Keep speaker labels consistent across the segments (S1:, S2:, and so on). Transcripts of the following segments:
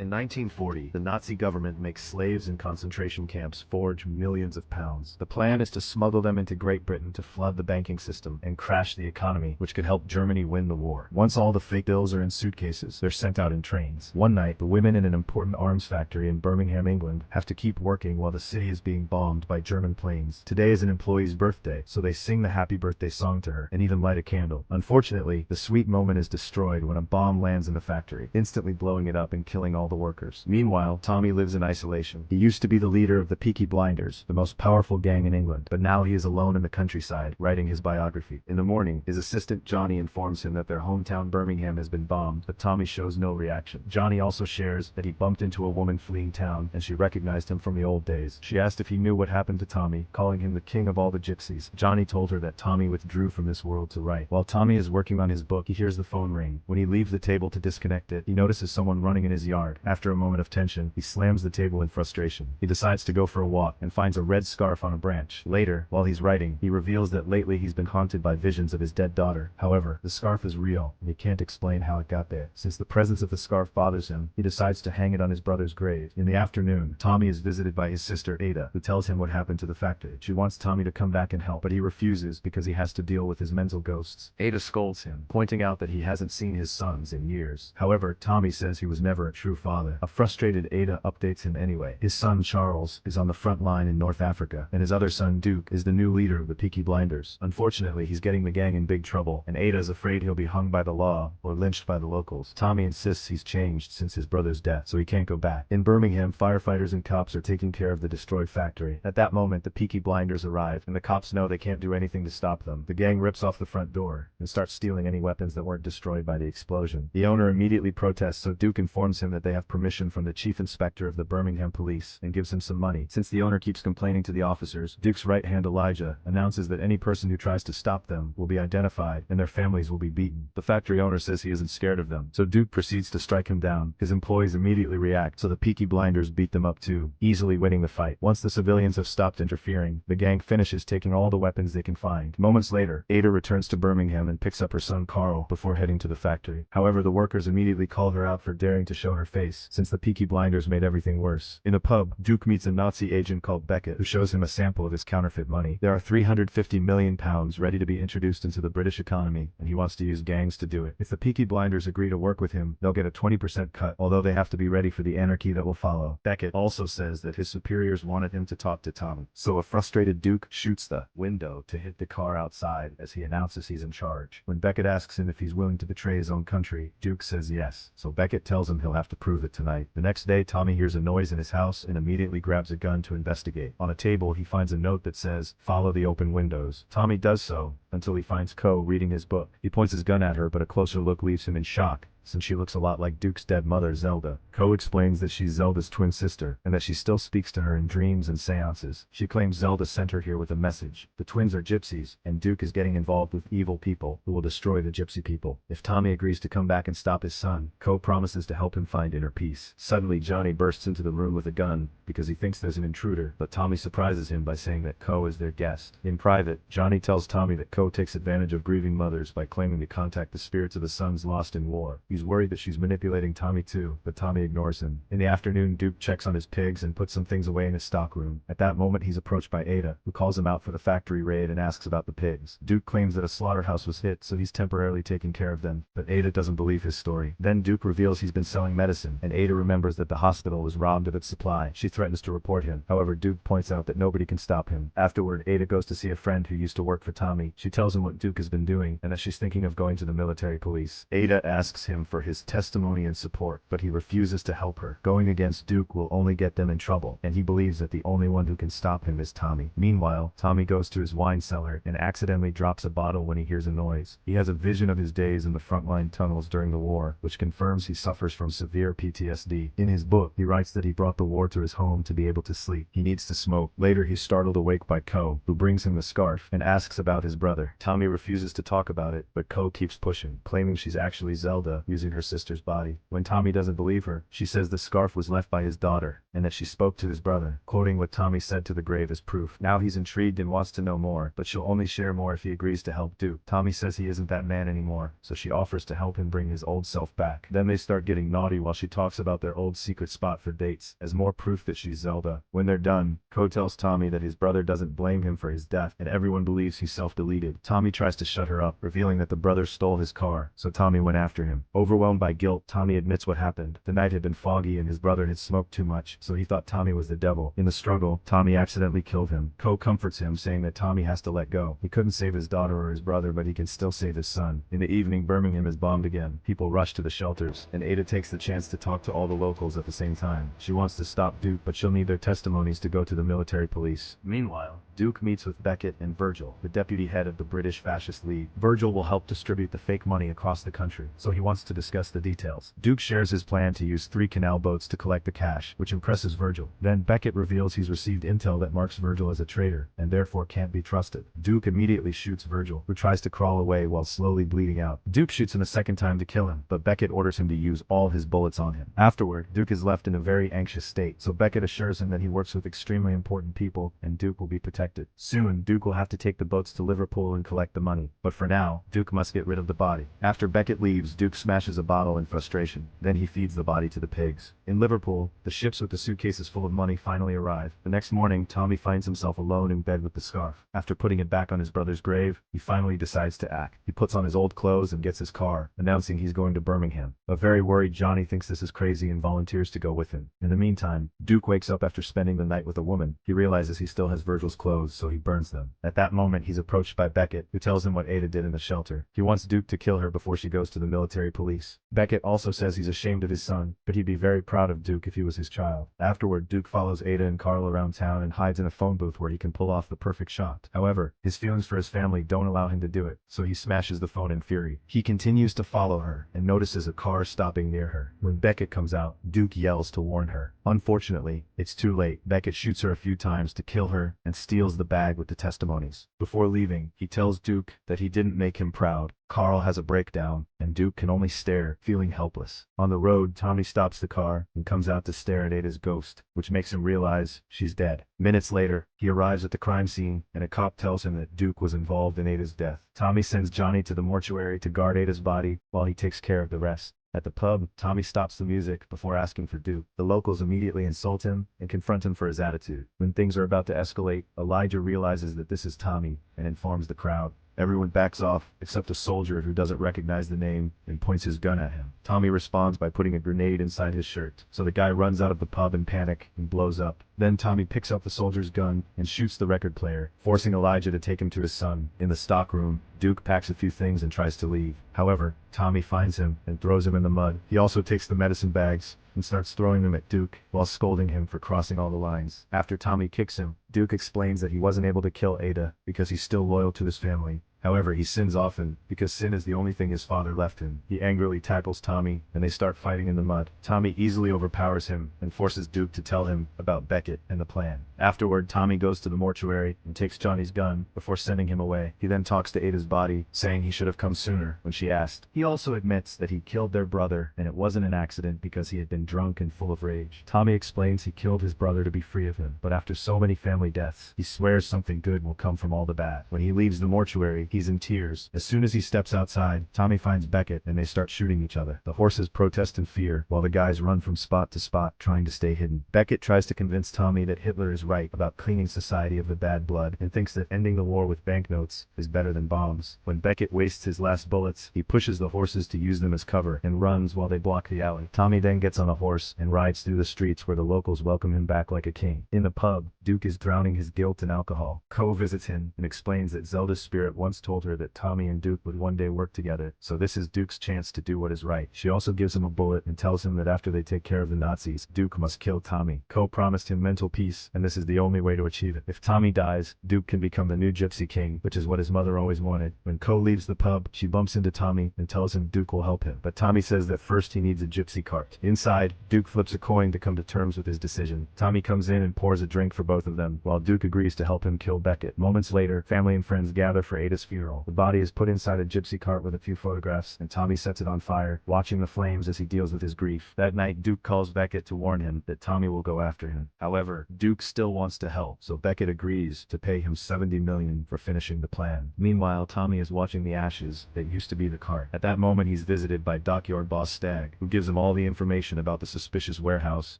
S1: In 1940, the Nazi government makes slaves in concentration camps forge millions of pounds. The plan is to smuggle them into Great Britain to flood the banking system and crash the economy, which could help Germany win the war. Once all the fake bills are in suitcases, they're sent out in trains. One night, the women in an important arms factory in Birmingham, England, have to keep working while the city is being bombed by German planes. Today is an employee's birthday, so they sing the happy birthday song to her and even light a candle. Unfortunately, the sweet moment is destroyed when a bomb lands in the factory, instantly blowing it up and killing all the workers. Meanwhile, Tommy lives in isolation. He used to be the leader of the Peaky Blinders, the most powerful gang in England, but now he is alone in the countryside, writing his biography. In the morning, his assistant Johnny informs him that their hometown Birmingham has been bombed, but Tommy shows no reaction. Johnny also shares that he bumped into a woman fleeing town, and she recognized him from the old days. She asked if he knew what happened to Tommy, calling him the king of all the gypsies. Johnny told her that Tommy withdrew from this world to write. While Tommy is working on his book, he hears the phone ring. When he leaves the table to disconnect it, he notices someone running in his yard. After a moment of tension, he slams the table in frustration. He decides to go for a walk and finds a red scarf on a branch. Later, while he's writing, he reveals that lately he's been haunted by visions of his dead daughter. However, the scarf is real, and he can't explain how it got there. Since the presence of the scarf bothers him, he decides to hang it on his brother's grave. In the afternoon, Tommy is visited by his sister Ada, who tells him what happened to the factory. She wants Tommy to come back and help, but he refuses because he has to deal with his mental ghosts. Ada scolds him, pointing out that he hasn't seen his sons in years. However, Tommy says he was never a true father. A frustrated Ada updates him anyway. His son Charles is on the front line in North Africa, and his other son Duke is the new leader of the Peaky Blinders. Unfortunately, he's getting the gang in big trouble, and Ada is afraid he'll be hung by the law or lynched by the locals. Tommy insists he's changed since his brother's death, so he can't go back. In Birmingham, firefighters and cops are taking care of the destroyed factory. At that moment, the Peaky Blinders arrive, and the cops know they can't do anything to stop them. The gang rips off the front door and starts stealing any weapons that weren't destroyed by the explosion. The owner immediately protests, so Duke informs him that they have permission from the chief inspector of the Birmingham police and gives him some money. Since the owner keeps complaining to the officers, Duke's right hand Elijah announces that any person who tries to stop them will be identified and their families will be beaten. The factory owner says he isn't scared of them, so Duke proceeds to strike him down. His employees immediately react, so the Peaky Blinders beat them up too, easily winning the fight. Once the civilians have stopped interfering, the gang finishes taking all the weapons they can find. Moments later, Ada returns to Birmingham and picks up her son Carl before heading to the factory. However, the workers immediately call her out for daring to show her face, since the Peaky Blinders made everything worse. In a pub, Duke meets a Nazi agent called Beckett, who shows him a sample of his counterfeit money. There are £350 million ready to be introduced into the British economy, and he wants to use gangs to do it. If the Peaky Blinders agree to work with him, they'll get a 20% cut, although they have to be ready for the anarchy that will follow. Beckett also says that his superiors wanted him to talk to Tommy, so a frustrated Duke shoots the window to hit the car outside as he announces he's in charge. When Beckett asks him if he's willing to betray his own country, Duke says yes, so Beckett tells him he'll have to prove it tonight. The next day, Tommy hears a noise in his house and immediately grabs a gun to investigate. On a table, he finds a note that says, "Follow the open windows." Tommy does so, until he finds Co reading his book. He points his gun at her, but a closer look leaves him in shock, since she looks a lot like Duke's dead mother, Zelda. Co explains that she's Zelda's twin sister, and that she still speaks to her in dreams and seances. She claims Zelda sent her here with a message. The twins are gypsies, and Duke is getting involved with evil people who will destroy the gypsy people. If Tommy agrees to come back and stop his son, Co promises to help him find inner peace. Suddenly, Johnny bursts into the room with a gun, because he thinks there's an intruder, but Tommy surprises him by saying that Co is their guest. In private, Johnny tells Tommy that Co takes advantage of grieving mothers by claiming to contact the spirits of the sons lost in war. He's worried that she's manipulating Tommy too, but Tommy ignores him. In the afternoon, Duke checks on his pigs and puts some things away in his stockroom. At that moment, he's approached by Ada, who calls him out for the factory raid and asks about the pigs. Duke claims that a slaughterhouse was hit, so he's temporarily taking care of them, but Ada doesn't believe his story. Then Duke reveals he's been selling medicine, and Ada remembers that the hospital was robbed of its supply. She threatens to report him. However, Duke points out that nobody can stop him. Afterward, Ada goes to see a friend who used to work for Tommy. She tells him what Duke has been doing, and that she's thinking of going to the military police. Ada asks him for his testimony and support, but he refuses to help her. Going against Duke will only get them in trouble, and he believes that the only one who can stop him is Tommy. Meanwhile, Tommy goes to his wine cellar and accidentally drops a bottle when he hears a noise. He has a vision of his days in the frontline tunnels during the war, which confirms he suffers from severe PTSD. In his book, he writes that he brought the war to his home to be able to sleep. He needs to smoke. Later, he's startled awake by Co, who brings him the scarf and asks about his brother. Tommy refuses to talk about it, but Co keeps pushing, claiming she's actually Zelda, using her sister's body. When Tommy doesn't believe her, she says the scarf was left by his daughter, and that she spoke to his brother, quoting what Tommy said to the grave as proof. Now he's intrigued and wants to know more, but she'll only share more if he agrees to help Duke. Tommy says he isn't that man anymore, so she offers to help him bring his old self back. Then they start getting naughty while she talks about their old secret spot for dates, as more proof that she's Zelda. When they're done, Ko tells Tommy that his brother doesn't blame him for his death, and everyone believes he's self-deleted. Tommy tries to shut her up, revealing that the brother stole his car, so Tommy went after him. Overwhelmed by guilt, Tommy admits what happened. The night had been foggy and his brother had smoked too much, so he thought Tommy was the devil. In the struggle, Tommy accidentally killed him. Ko comforts him, saying that Tommy has to let go. He couldn't save his daughter or his brother, but he can still save his son. In the evening, Birmingham is bombed again. People rush to the shelters, and Ada takes the chance to talk to all the locals at the same time. She wants to stop Duke, but she'll need their testimonies to go to the military police. Meanwhile, Duke meets with Beckett and Virgil, the deputy head of the British Fascist League. Virgil will help distribute the fake money across the country, so he wants to discuss the details. Duke shares his plan to use 3 canal boats to collect the cash, which impresses Virgil. Then Beckett reveals he's received intel that marks Virgil as a traitor, and therefore can't be trusted. Duke immediately shoots Virgil, who tries to crawl away while slowly bleeding out. Duke shoots him a second time to kill him, but Beckett orders him to use all his bullets on him. Afterward, Duke is left in a very anxious state, so Beckett assures him that he works with extremely important people, and Duke will be protected. Soon, Duke will have to take the boats to Liverpool and collect the money, but for now, Duke must get rid of the body. After Beckett leaves, Duke smashes a bottle in frustration. Then he feeds the body to the pigs. In Liverpool, the ships with the suitcases full of money finally arrive. The next morning, Tommy finds himself alone in bed with the scarf. After putting it back on his brother's grave, he finally decides to act. He puts on his old clothes and gets his car, announcing he's going to Birmingham. A very worried Johnny thinks this is crazy and volunteers to go with him. In the meantime, Duke wakes up after spending the night with a woman. He realizes he still has Virgil's clothes, so he burns them. At that moment, he's approached by Beckett, who tells him what Ada did in the shelter. He wants Duke to kill her before she goes to the military police. Beckett also says he's ashamed of his son, but he'd be very proud of Duke if he was his child. Afterward, Duke follows Ada and Carl around town and hides in a phone booth where he can pull off the perfect shot. However, his feelings for his family don't allow him to do it, so he smashes the phone in fury. He continues to follow her and notices a car stopping near her. When Beckett comes out, Duke yells to warn her. Unfortunately, it's too late. Beckett shoots her a few times to kill her and steals the bag with the testimonies. Before leaving, he tells Duke that he didn't make him proud. Carl has a breakdown, and Duke can only stare, feeling helpless. On the road, Tommy stops the car and comes out to stare at Ada's ghost, which makes him realize she's dead. Minutes later, he arrives at the crime scene, and a cop tells him that Duke was involved in Ada's death. Tommy sends Johnny to the mortuary to guard Ada's body while he takes care of the rest. At the pub, Tommy stops the music before asking for Duke. The locals immediately insult him and confront him for his attitude. When things are about to escalate, Elijah realizes that this is Tommy and informs the crowd. Everyone backs off, except a soldier who doesn't recognize the name and points his gun at him. Tommy responds by putting a grenade inside his shirt, so the guy runs out of the pub in panic and blows up. Then Tommy picks up the soldier's gun and shoots the record player, forcing Elijah to take him to his son. In the stockroom, Duke packs a few things and tries to leave. However, Tommy finds him and throws him in the mud. He also takes the medicine bags and starts throwing them at Duke while scolding him for crossing all the lines. After Tommy kicks him, Duke explains that he wasn't able to kill Ada because he's still loyal to his family. However, he sins often because sin is the only thing his father left him. He angrily tackles Tommy and they start fighting in the mud. Tommy easily overpowers him and forces Duke to tell him about Beckett and the plan. Afterward, Tommy goes to the mortuary and takes Johnny's gun before sending him away. He then talks to Ada's body, saying he should have come sooner when she asked. He also admits that he killed their brother and it wasn't an accident because he had been drunk and full of rage. Tommy explains he killed his brother to be free of him, but after so many family deaths, he swears something good will come from all the bad. When he leaves the mortuary, he's in tears. As soon as he steps outside, Tommy finds Beckett and they start shooting each other. The horses protest in fear while the guys run from spot to spot trying to stay hidden. Beckett tries to convince Tommy that Hitler is right about cleaning society of the bad blood and thinks that ending the war with banknotes is better than bombs. When Beckett wastes his last bullets, he pushes the horses to use them as cover and runs while they block the alley. Tommy then gets on a horse and rides through the streets where the locals welcome him back like a king. In the pub, Duke is drowning his guilt in alcohol. Ko visits him and explains that Zelda's spirit once told her that Tommy and Duke would one day work together, so this is Duke's chance to do what is right. She also gives him a bullet and tells him that after they take care of the Nazis, Duke must kill Tommy. Ko promised him mental peace, and this is the only way to achieve it. If Tommy dies, Duke can become the new Gypsy King, which is what his mother always wanted. When Ko leaves the pub, she bumps into Tommy and tells him Duke will help him, but Tommy says that first he needs a gypsy cart. Inside, Duke flips a coin to come to terms with his decision. Tommy comes in and pours a drink for both of them, while Duke agrees to help him kill Beckett. Moments later, family and friends gather for Ada's funeral. The body is put inside a gypsy cart with a few photographs, and Tommy sets it on fire, watching the flames as he deals with his grief. That night, Duke calls Beckett to warn him that Tommy will go after him. However, Duke still wants to help, so Beckett agrees to pay him $70 million for finishing the plan. Meanwhile, Tommy is watching the ashes that used to be the cart. At that moment, he's visited by dockyard boss Stagg, who gives him all the information about the suspicious warehouse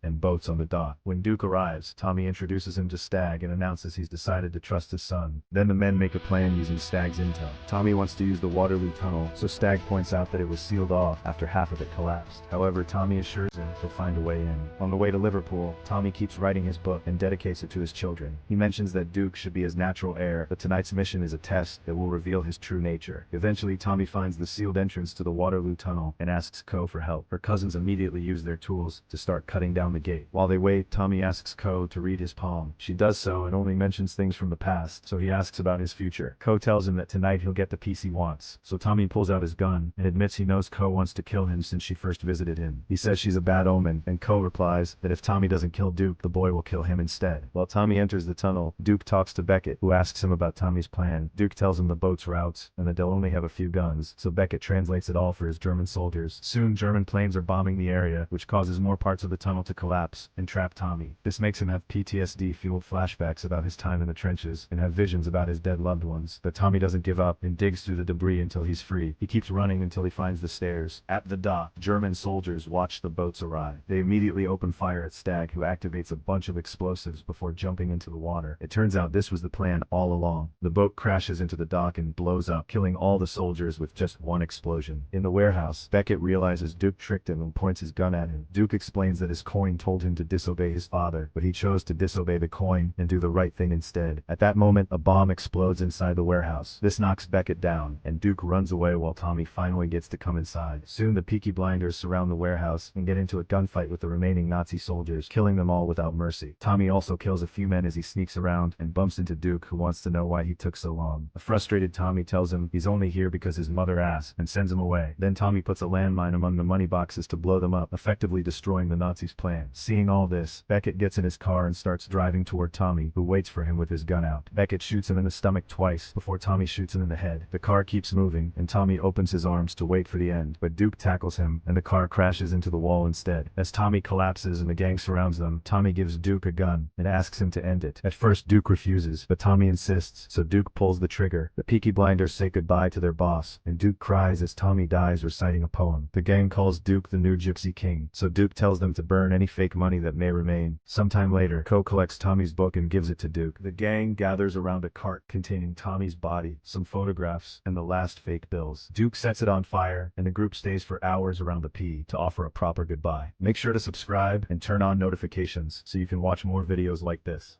S1: and boats on the dock. When Duke arrives, Tommy introduces him to Stagg and announces he's decided to trust his son. Then the men make a plan using Stagg's intel. Tommy wants to use the Waterloo Tunnel, so Stagg points out that it was sealed off after half of it collapsed. However, Tommy assures him he'll find a way in. On the way to Liverpool, Tommy keeps writing his book and dedicates it to his children. He mentions that Duke should be his natural heir, but tonight's mission is a test that will reveal his true nature. Eventually, Tommy finds the sealed entrance to the Waterloo Tunnel and asks Co for help. Her cousins immediately use their tools to start cutting down the gate. While they wait, Tommy asks Co to read his palm. She does so and only mentions things from the past, so he asks about his future. Co tells him that tonight he'll get the piece he wants, so Tommy pulls out his gun and admits he knows Co wants to kill him since she first visited him. He says she's a bad omen, and Co replies that if Tommy doesn't kill Duke, the boy will kill him instead. While Tommy enters the tunnel, Duke talks to Beckett, who asks him about Tommy's plan. Duke tells him the boat's routes and that they'll only have a few guns, so Beckett translates it all for his German soldiers. Soon, German planes are bombing the area, which causes more parts of the tunnel to collapse and trap Tommy. This makes him have PTSD-fueled flashbacks about his time in the trenches and have visions about his dead loved ones. But Tommy doesn't give up and digs through the debris until he's free. He keeps running until he finds the stairs. At the dock, German soldiers watch the boats arrive. They immediately open fire at Stagg, who activates a bunch of explosives before jumping into the water. It turns out this was the plan all along. The boat crashes into the dock and blows up, killing all the soldiers with just one explosion. In the warehouse, Beckett realizes Duke tricked him and points his gun at him. Duke explains that his coin told him to disobey his father, but he chose to disobey the coin and do the right thing instead. At that moment, a bomb explodes inside the warehouse. This knocks Beckett down, and Duke runs away while Tommy finally gets to come inside. Soon, the Peaky Blinders surround the warehouse and get into a gunfight with the remaining Nazi soldiers, killing them all without mercy. Tommy also kills a few men as he sneaks around and bumps into Duke, who wants to know why he took so long. A frustrated Tommy tells him he's only here because his mother asked and sends him away. Then Tommy puts a landmine among the money boxes to blow them up, effectively destroying the Nazis' plan. Seeing all this, Beckett gets in his car and starts driving toward Tommy, who waits for him with his gun out. Beckett shoots him in the stomach twice before Tommy shoots him in the head. The car keeps moving, and Tommy opens his arms to wait for the end, but Duke tackles him, and the car crashes into the wall instead. As Tommy collapses and the gang surrounds them, Tommy gives Duke a gun and asks him to end it. At first, Duke refuses, but Tommy insists, so Duke pulls the trigger. The Peaky Blinders say goodbye to their boss, and Duke cries as Tommy dies reciting a poem. The gang calls Duke the new Gypsy King, so Duke tells them to burn any fake money that may remain. Sometime later, Co collects Tommy's book and gives it to Duke. The gang gathers around a cart containing Tommy's body, some photographs, and the last fake bills. Duke sets it on fire, and the group stays for hours around the P to offer a proper goodbye. Make sure to subscribe and turn on notifications so you can watch more videos like this.